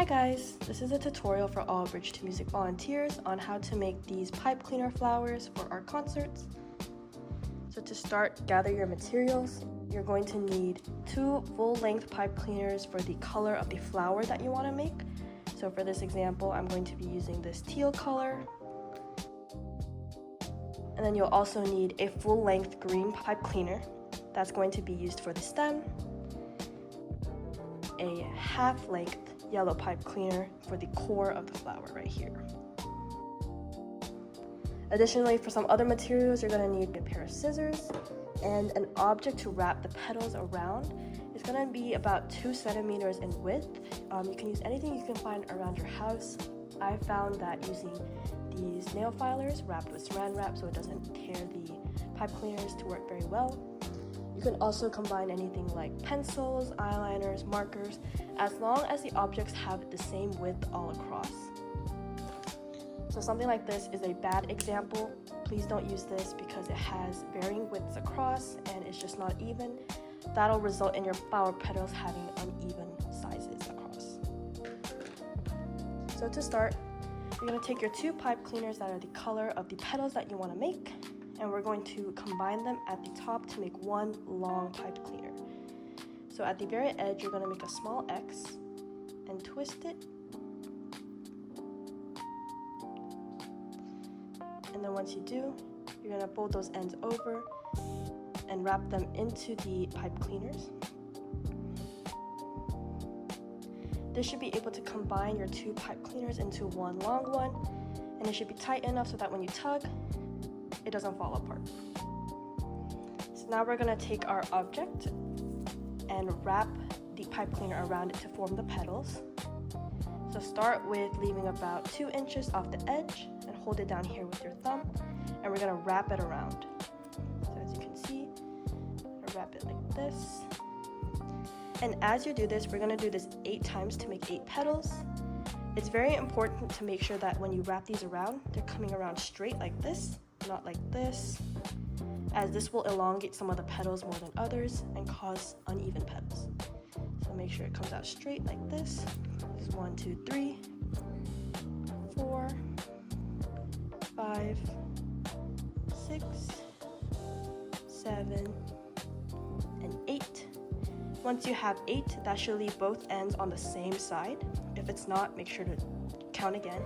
Hi guys, this is a tutorial for all Bridge to Music volunteers on how to make these pipe cleaner flowers for our concerts. So to start, gather your materials. You're going to need 2 full-length pipe cleaners for the color of the flower that you want to make. So for this example, I'm going to be using this teal color. And then you'll also need a full-length green pipe cleaner that's going to be used for the stem, a half-length yellow pipe cleaner for the core of the flower right here. Additionally, for some other materials, you're going to need a pair of scissors and an object to wrap the petals around. It's going to be about 2 centimeters in width. You can use anything you can find around your house. I found that using these nail filers wrapped with saran wrap so it doesn't tear the pipe cleaners to work very well. You can also combine anything like pencils, eyeliners, markers, as long as the objects have the same width all across. So something like this is a bad example. Please don't use this because it has varying widths across and it's just not even. That'll result in your flower petals having uneven sizes across. So to start, you're going to take your 2 pipe cleaners that are the color of the petals that you want to make, and we're going to combine them at the top to make one long pipe cleaner. So at the very edge, you're going to make a small X and twist it. And then once you do, you're going to fold those ends over and wrap them into the pipe cleaners. This should be able to combine your 2 pipe cleaners into one long one, and it should be tight enough so that when you tug, it doesn't fall apart. So now we're going to take our object and wrap the pipe cleaner around it to form the petals. So start with leaving about 2 inches off the edge and hold it down here with your thumb, and we're going to wrap it around. So as you can see, I wrap it like this. And as you do this, we're going to do this 8 times to make 8 petals. It's very important to make sure that when you wrap these around, they're coming around straight like this, not like this, as this will elongate some of the petals more than others and cause uneven petals. So make sure it comes out straight like this. This is 1, 2, 3, 4, 5, 6, 7, and 8. Once you have 8, that should leave both ends on the same side. If it's not, make sure to count again.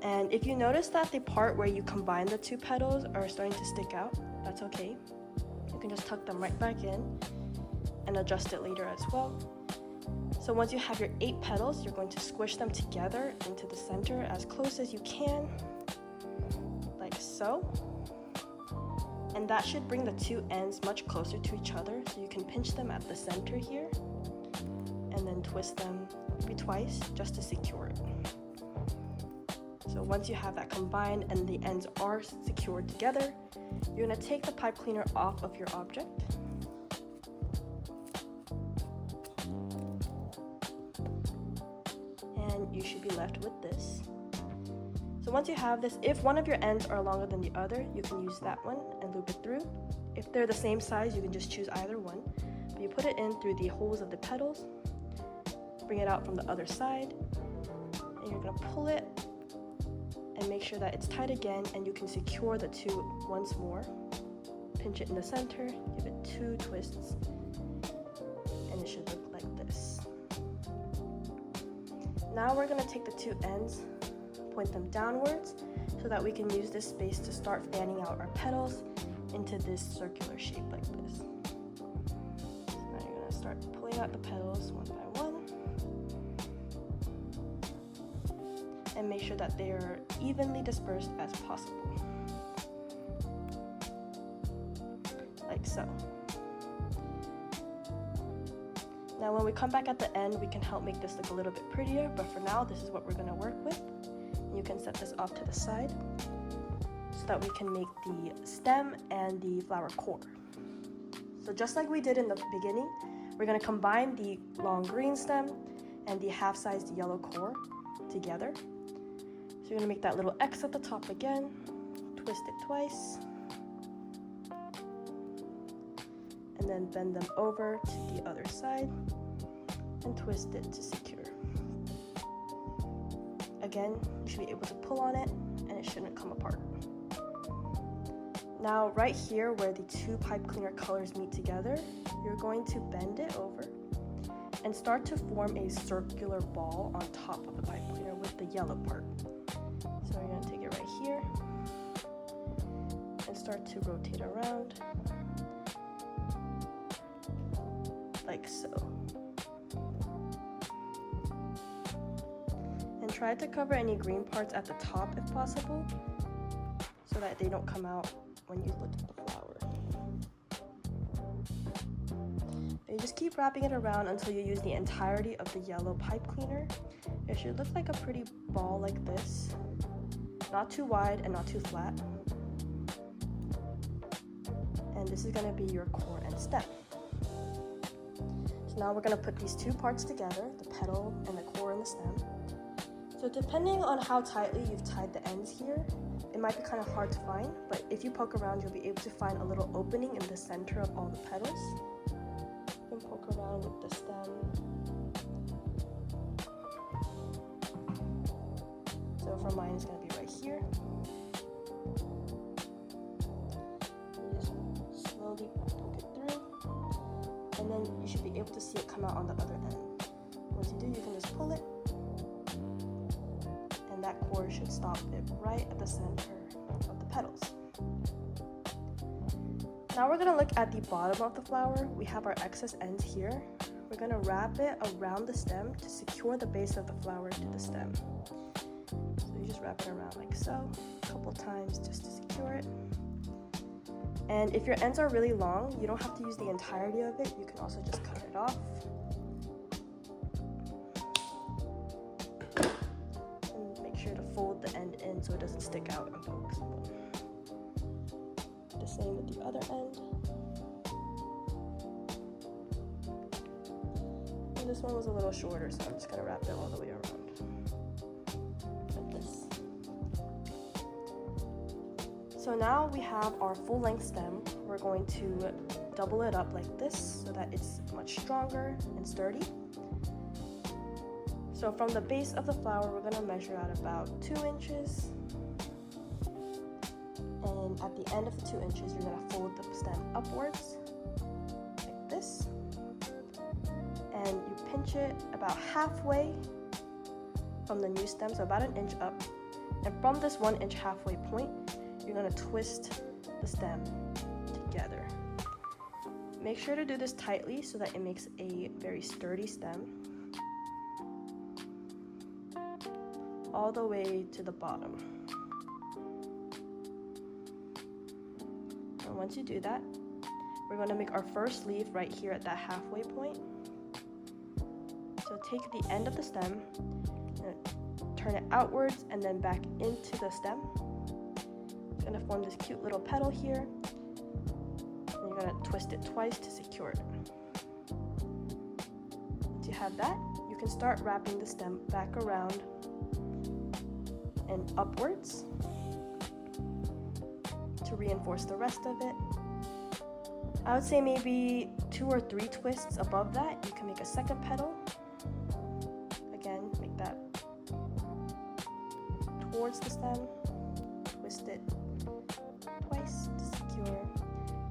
And if you notice that the part where you combine the 2 petals are starting to stick out, that's okay. You can just tuck them right back in and adjust it later as well. So once you have your 8 petals, you're going to squish them together into the center as close as you can, like so. And that should bring the 2 ends much closer to each other, so you can pinch them at the center here and then twist them maybe twice just to secure it. So once you have that combined and the ends are secured together, you're going to take the pipe cleaner off of your object. And you should be left with this. So once you have this, if one of your ends are longer than the other, you can use that one and loop it through. If they're the same size, you can just choose either one. But you put it in through the holes of the petals, bring it out from the other side, and you're going to pull it and make sure that it's tight again, and you can secure the 2 once more. Pinch it in the center, give it 2 twists, and it should look like this. Now we're going to take the 2 ends, point them downwards so that we can use this space to start fanning out our petals into this circular shape like this. So now you're going to start pulling out the petals one by one and make sure that they are evenly dispersed as possible, like so. Now when we come back at the end, we can help make this look a little bit prettier, but for now, this is what we're going to work with. You can set this off to the side so that we can make the stem and the flower core. So just like we did in the beginning, we're going to combine the long green stem and the half-sized yellow core together. So you're going to make that little X at the top again, twist it twice, and then bend them over to the other side and twist it to secure. Again, you should be able to pull on it and it shouldn't come apart. Now right here where the two pipe cleaner colors meet together, you're going to bend it over and start to form a circular ball on top of the pipe cleaner with the yellow part. So you're going to take it right here and start to rotate around like so. And try to cover any green parts at the top if possible so that they don't come out when you look at the flower. And you just keep wrapping it around until you use the entirety of the yellow pipe cleaner. It should look like a pretty ball like this, not too wide and not too flat. And this is going to be your core and stem. So now we're going to put these two parts together, the petal and the core and the stem. So depending on how tightly you've tied the ends here, it might be kind of hard to find, but if you poke around, you'll be able to find a little opening in the center of all the petals. You can poke around with the stem. So for mine, it's going to be right here. You just slowly poke it through, and then you should be able to see it come out on the other end. Once you do, you can just pull it, and that core should stop it right at the center of the petals. Now we're going to look at the bottom of the flower. We have our excess ends here. We're going to wrap it around the stem to secure the base of the flower to the stem. So you just wrap it around like so, a couple times just to secure it. And if your ends are really long, you don't have to use the entirety of it. You can also just cut it off. To fold the end in so it doesn't stick out and poke. The same with the other end. And this one was a little shorter, so I'm just going to wrap it all the way around like this. So now we have our full length stem. We're going to double it up like this so that it's much stronger and sturdy. So from the base of the flower, we're going to measure out about 2 inches. And at the end of the 2 inches, you're going to fold the stem upwards, like this. And you pinch it about halfway from the new stem, so about 1 inch up. And from this 1 inch halfway point, you're going to twist the stem together. Make sure to do this tightly so that it makes a very sturdy stem, all the way to the bottom. And once you do that, we're going to make our first leaf right here at that halfway point. So take the end of the stem, and turn it outwards and then back into the stem. It's going to form this cute little petal here. And you're going to twist it twice to secure it. Once you have that, you can start wrapping the stem back around and upwards to reinforce the rest of it. I would say maybe 2 or 3 twists above that. You can make a second petal. Again, make that towards the stem, twist it twice to secure,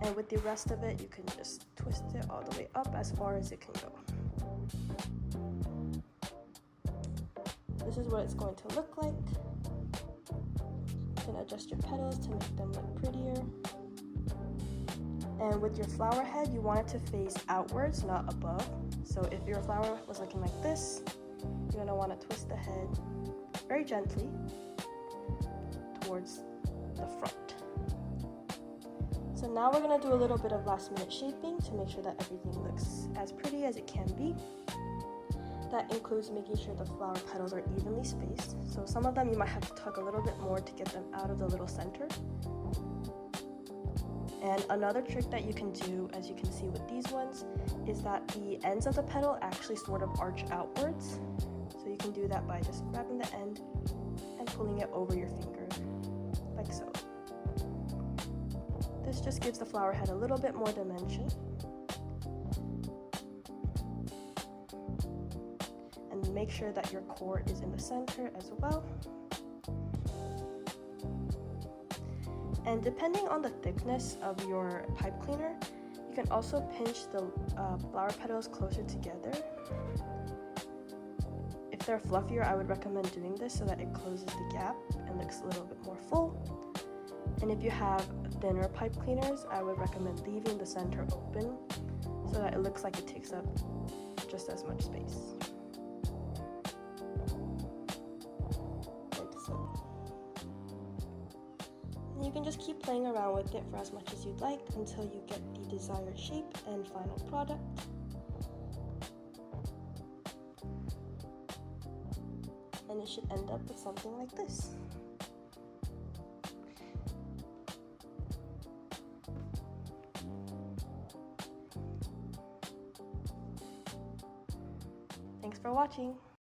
and with the rest of it, you can just twist it all the way up as far as it can go. This is what it's going to look like. You can adjust your petals to make them look prettier. And with your flower head, you want it to face outwards, not above. So if your flower was looking like this, you're going to want to twist the head very gently towards the front. So now we're going to do a little bit of last minute shaping to make sure that everything looks as pretty as it can be. That includes making sure the flower petals are evenly spaced. So some of them you might have to tug a little bit more to get them out of the little center. And another trick that you can do, as you can see with these ones, is that the ends of the petal actually sort of arch outwards. So you can do that by just grabbing the end and pulling it over your finger, like so. This just gives the flower head a little bit more dimension. And make make sure that your cord is in the center as well. And depending on the thickness of your pipe cleaner, you can also pinch the flower petals closer together. If they're fluffier, I would recommend doing this so that it closes the gap and looks a little bit more full. And if you have thinner pipe cleaners, I would recommend leaving the center open so that it looks like it takes up just as much space. Like so. And you can just keep playing around with it for as much as you'd like until you get the desired shape and final product. And it should end up with something like this. Thanks for watching.